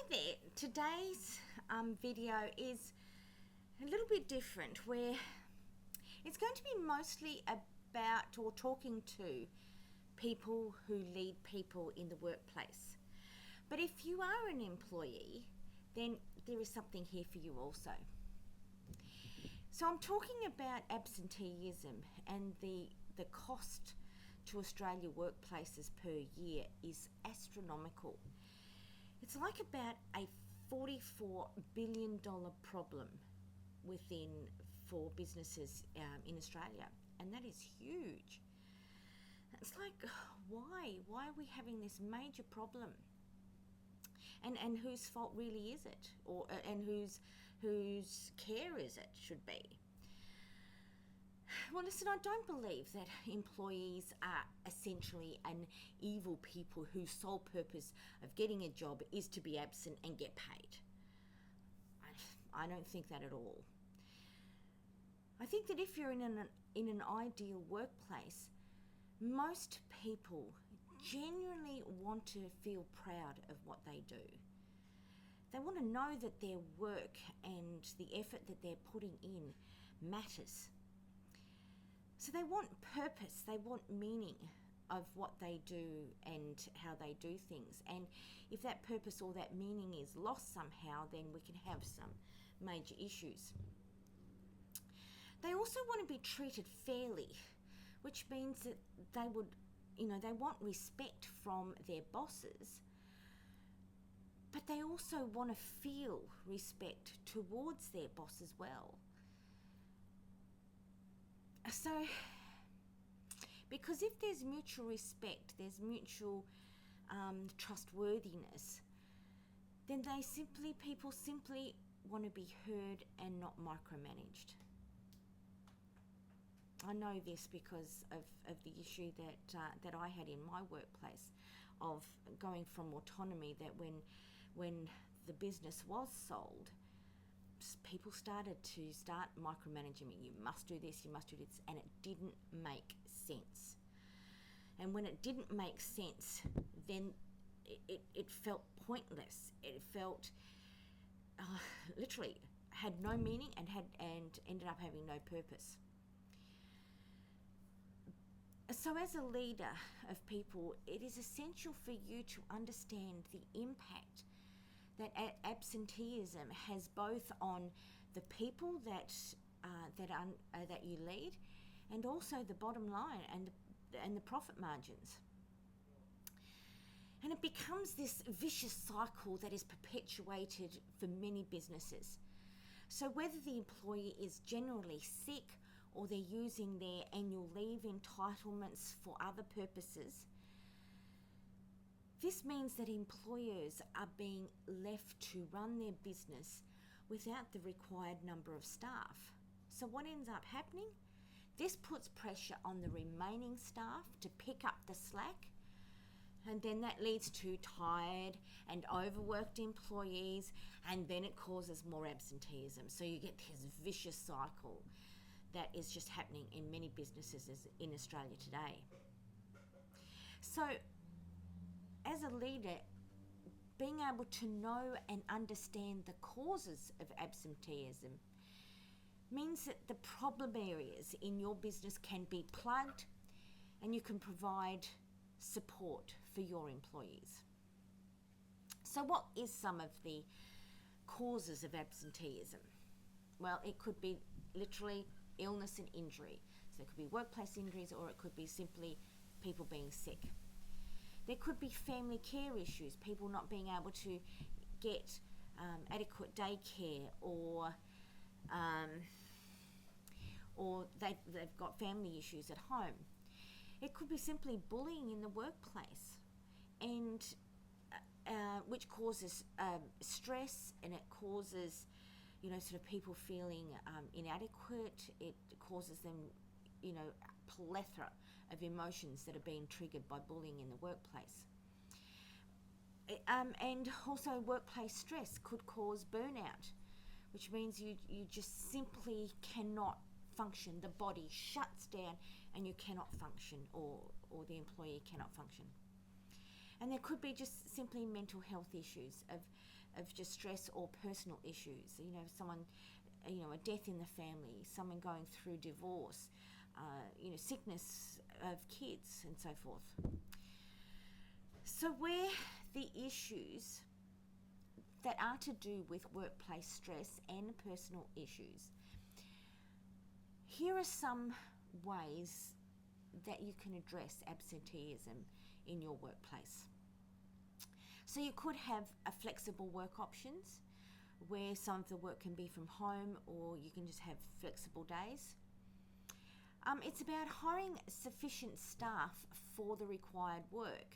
Hi there. Today's video is a little bit different, where it's going to be mostly about or talking to people who lead people in the workplace. But if you are an employee, then there is something here for you also. So I'm talking about absenteeism, and the cost to Australia workplaces per year is astronomical. It's like about a $44 billion problem for businesses in Australia, and that is huge. It's like, why are we having this major problem? And whose fault really is it, and whose care is it should be? Well, listen, I don't believe that employees are essentially an evil people whose sole purpose of getting a job is to be absent and get paid. I don't think that at all. I think that if you're in an ideal workplace, most people genuinely want to feel proud of what they do. They want to know that their work and the effort that they're putting in matters. So they want purpose, they want meaning of what they do and how they do things. And if that purpose or that meaning is lost somehow, then we can have some major issues. They also want to be treated fairly, which means that they want respect from their bosses, but they also want to feel respect towards their boss as well. So, because if there's mutual respect, there's mutual trustworthiness, then people simply want to be heard and not micromanaged. I know this because of the issue that I had in my workplace, of going from autonomy, that when the business was sold, people started micromanaging me. You must do this, and it didn't make sense. And when it didn't make sense, then it felt pointless. It felt literally had no meaning and ended up having no purpose. So as a leader of people, it is essential for you to understand the impact that absenteeism has both on the people that you lead, and also the bottom line and the profit margins. And it becomes this vicious cycle that is perpetuated for many businesses. So whether the employee is generally sick or they're using their annual leave entitlements for other purposes, this means that employers are being left to run their business without the required number of staff. So what ends up happening? This puts pressure on the remaining staff to pick up the slack, and then that leads to tired and overworked employees, and then it causes more absenteeism. So you get this vicious cycle that is just happening in many businesses in Australia today. So as a leader, being able to know and understand the causes of absenteeism means that the problem areas in your business can be plugged, and you can provide support for your employees. So what is some of the causes of absenteeism? Well, it could be literally illness and injury. So it could be workplace injuries, or it could be simply people being sick. There could be family care issues, people not being able to get adequate daycare, or they've got family issues at home. It could be simply bullying in the workplace, and which causes stress, and it causes sort of people feeling inadequate. It causes them a plethora of emotions that are being triggered by bullying in the workplace. And also workplace stress could cause burnout, which means you just simply cannot function. The body shuts down and you cannot function, or the employee cannot function. And there could be just simply mental health issues of just stress or personal issues. Someone, a death in the family, someone going through divorce, sickness of kids and so forth. So where the issues that are to do with workplace stress and personal issues, here are some ways that you can address absenteeism in your workplace. So you could have a flexible work options where some of the work can be from home, or you can just have flexible days. It's about hiring sufficient staff for the required work,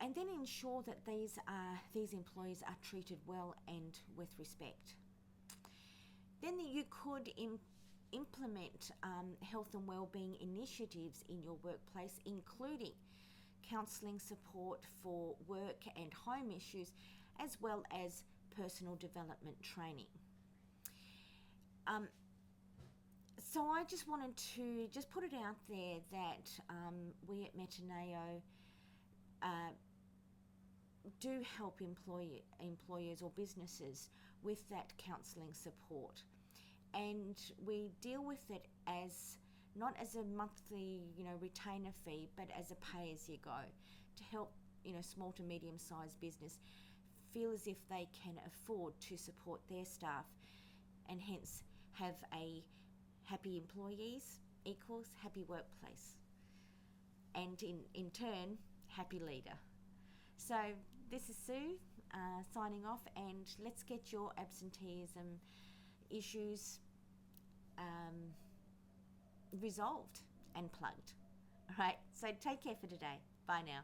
and then ensure that these employees are treated well and with respect. Then you could implement health and wellbeing initiatives in your workplace, including counselling support for work and home issues, as well as personal development training. So I just wanted to just put it out there that we at Metaneo do help employers or businesses with that counselling support, and we deal with it as not as a monthly retainer fee, but as a pay as you go, to help small to medium sized business feel as if they can afford to support their staff, and hence have a happy employees equals happy workplace, and in turn happy leader. So this is Sue signing off, and let's get your absenteeism issues resolved and plugged. All right, so take care for today. Bye now.